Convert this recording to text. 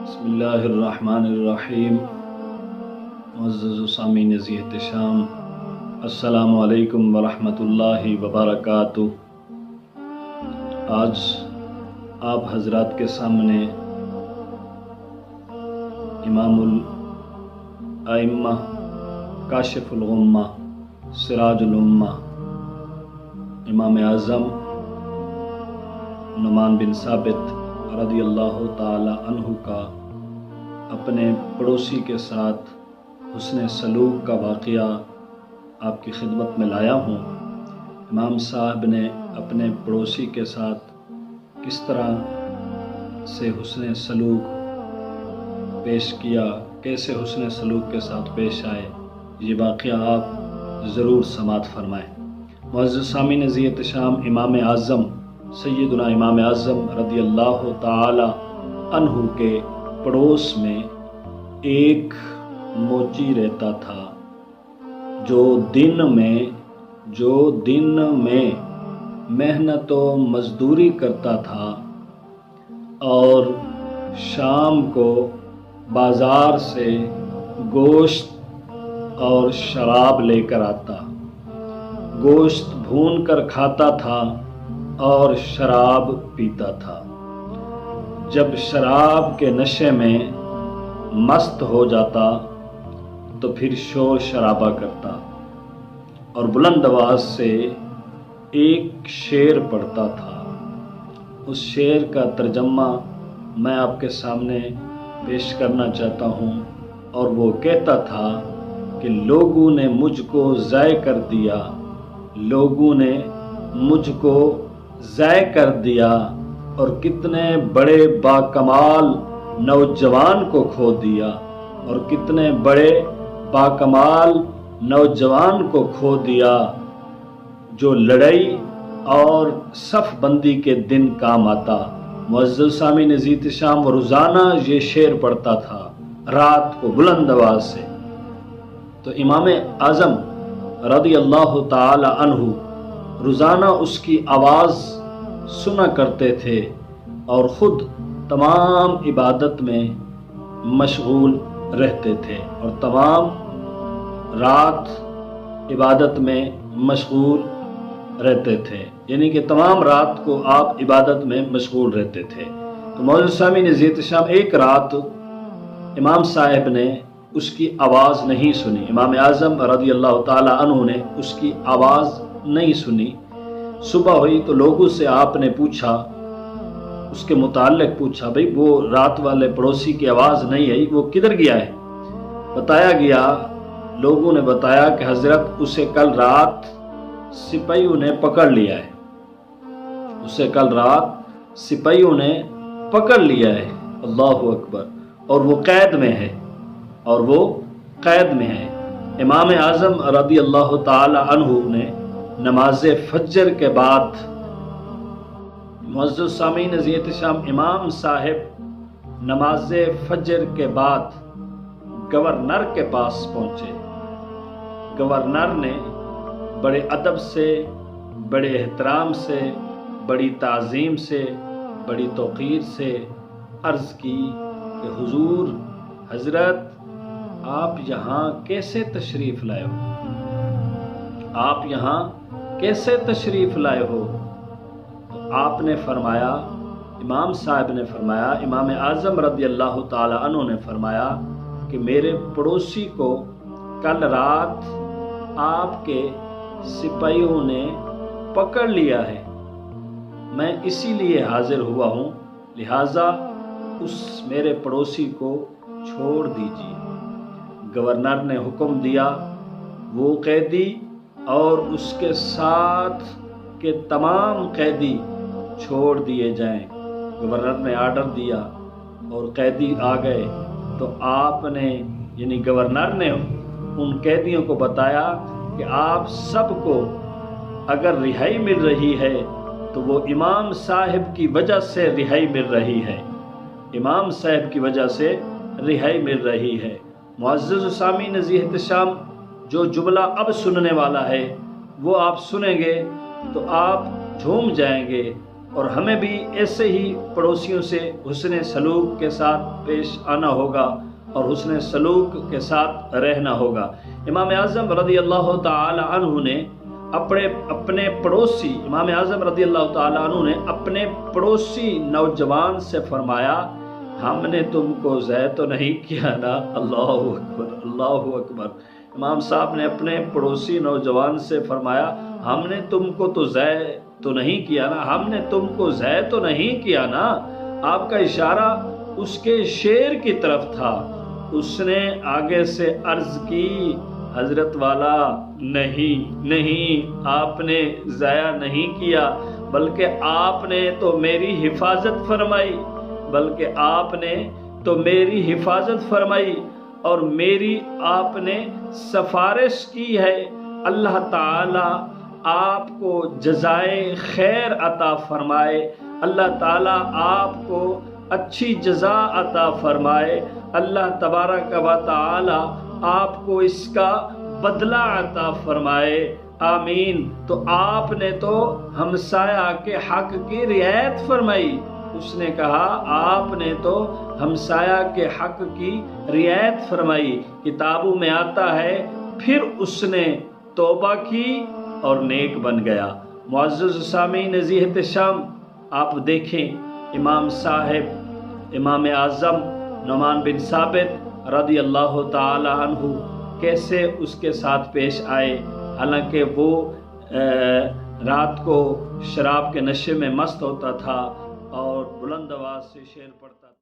بسم اللہ الرحمن الرحیم۔ معزز سامعین ذی احتشام، السلام علیکم ورحمۃ اللہ وبرکاتہ۔ آج آپ حضرات کے سامنے امام الائمہ، کاشف الغمہ، سراج الامہ، امام اعظم نعمان بن ثابت رضی اللہ تعالی عنہ کا اپنے پڑوسی کے ساتھ حسن سلوک کا واقعہ آپ کی خدمت میں لایا ہوں۔ امام صاحب نے اپنے پڑوسی کے ساتھ کس طرح سے حسن سلوک پیش کیا، کیسے حسن سلوک کے ساتھ پیش آئے، یہ واقعہ آپ ضرور سماعت فرمائیں۔ معزز سامعین ذی احتشام، امام اعظم سیدنا امام اعظم رضی اللہ تعالی عنہ کے پڑوس میں ایک موچی رہتا تھا جو دن میں محنت و مزدوری کرتا تھا اور شام کو بازار سے گوشت اور شراب لے کر آتا، گوشت بھون کر کھاتا تھا اور شراب پیتا تھا۔ جب شراب کے نشے میں مست ہو جاتا تو پھر شور شرابہ کرتا اور بلند آواز سے ایک شعر پڑھتا تھا۔ اس شعر کا ترجمہ میں آپ کے سامنے پیش کرنا چاہتا ہوں، اور وہ کہتا تھا کہ لوگوں نے مجھ کو ضائع کر دیا، لوگوں نے مجھ کو ضائع کر دیا، اور کتنے بڑے باکمال نوجوان کو کھو دیا، اور کتنے بڑے باکمال نوجوان کو کھو دیا جو لڑائی اور صف بندی کے دن کام آتا۔ معزز سامعین ذی احتشام، وہ روزانہ یہ شعر پڑھتا تھا رات کو بلند آواز سے۔ تو امام اعظم رضی اللہ تعالی عنہ روزانہ اس کی آواز سنا کرتے تھے اور خود تمام عبادت میں مشغول رہتے تھے، اور تمام رات عبادت میں مشغول رہتے تھے، یعنی کہ تمام رات کو آپ عبادت میں مشغول رہتے تھے۔ تو معزز سامعین ذی احتشام، ایک رات امام صاحب نے اس کی آواز نہیں سنی، امام اعظم رضی اللہ تعالی عنہ نے اس کی آواز نہیں سنی۔ صبح ہوئی تو لوگوں سے آپ نے پوچھا، اس کے متعلق پوچھا، بھئی وہ رات والے پڑوسی کی آواز نہیں آئی، وہ کدھر گیا ہے؟ بتایا گیا، لوگوں نے بتایا کہ حضرت اسے کل رات سپاہیوں نے پکڑ لیا ہے، اسے کل رات سپاہیوں نے پکڑ لیا ہے۔ اللہ اکبر! اور وہ قید میں ہے، اور وہ قید میں ہے۔ امام اعظم رضی اللہ تعالی عنہ نے نماز فجر کے بعد، معزز سامعین ذی احتشام، امام صاحب نماز فجر کے بعد گورنر کے پاس پہنچے۔ گورنر نے بڑے ادب سے، بڑے احترام سے، بڑی تعظیم سے، بڑی توقیر سے عرض کی کہ حضور، حضرت آپ یہاں کیسے تشریف لائے ہو؟ آپ یہاں کیسے تشریف لائے ہو؟ تو آپ نے فرمایا، امام صاحب نے فرمایا، امام اعظم رضی اللہ تعالی عنہ نے فرمایا کہ میرے پڑوسی کو کل رات آپ کے سپاہیوں نے پکڑ لیا ہے، میں اسی لیے حاضر ہوا ہوں، لہٰذا اس میرے پڑوسی کو چھوڑ دیجیے۔ گورنر نے حکم دیا، وہ قیدی اور اس کے ساتھ کے تمام قیدی چھوڑ دیے جائیں۔ گورنر نے آرڈر دیا اور قیدی آ گئے، تو آپ نے، یعنی گورنر نے ان قیدیوں کو بتایا کہ آپ سب کو اگر رہائی مل رہی ہے تو وہ امام صاحب کی وجہ سے رہائی مل رہی ہے، امام صاحب کی وجہ سے رہائی مل رہی ہے۔ معزز سامعین ذی احتشام، جو جملہ اب سننے والا ہے وہ آپ سنیں گے تو آپ جھوم جائیں گے، اور ہمیں بھی ایسے ہی پڑوسیوں سے حسن سلوک کے ساتھ پیش آنا ہوگا اور حسن سلوک کے ساتھ رہنا ہوگا۔ امام اعظم رضی اللہ تعالی عنہ نے اپنے پڑوسی امام اعظم رضی اللہ تعالی عنہ نے اپنے پڑوسی نوجوان سے فرمایا، ہم نے تم کو ضائع تو نہیں کیا نا؟ اللہ اکبر، اللہ اکبر۔ امام صاحب نے اپنے پڑوسی نوجوان سے فرمایا، ہم نے تم کو تو ضائع تو نہیں کیا نا، ہم نے تم کو ضائع تو نہیں کیا نا۔ آپ کا اشارہ اس کے شعر کی طرف تھا۔ اس نے آگے سے عرض کی، حضرت والا نہیں، آپ نے ضائع نہیں کیا، بلکہ آپ نے تو میری حفاظت فرمائی، اور میری آپ نے سفارش کی ہے۔ اللہ تعالی آپ کو جزائے خیر عطا فرمائے، اللہ تعالی آپ کو اچھی جزا عطا فرمائے، اللہ تبارک و تعالی آپ کو اس کا بدلہ عطا فرمائے، آمین۔ تو آپ نے تو ہمسایہ کے حق کی رعایت فرمائی۔ اس نے کہا، آپ نے تو ہمسایہ کے حق کی رعایت فرمائی۔ کتابوں میں آتا ہے، پھر اس نے توبہ کی اور نیک بن گیا۔ معزز سامعین ذی احتشام، آپ دیکھیں امام صاحب امام اعظم نعمان بن ثابت رضی اللہ تعالی عنہ کیسے اس کے ساتھ پیش آئے، حالانکہ وہ رات کو شراب کے نشے میں مست ہوتا تھا اور بلند آواز سے شعر پڑھتا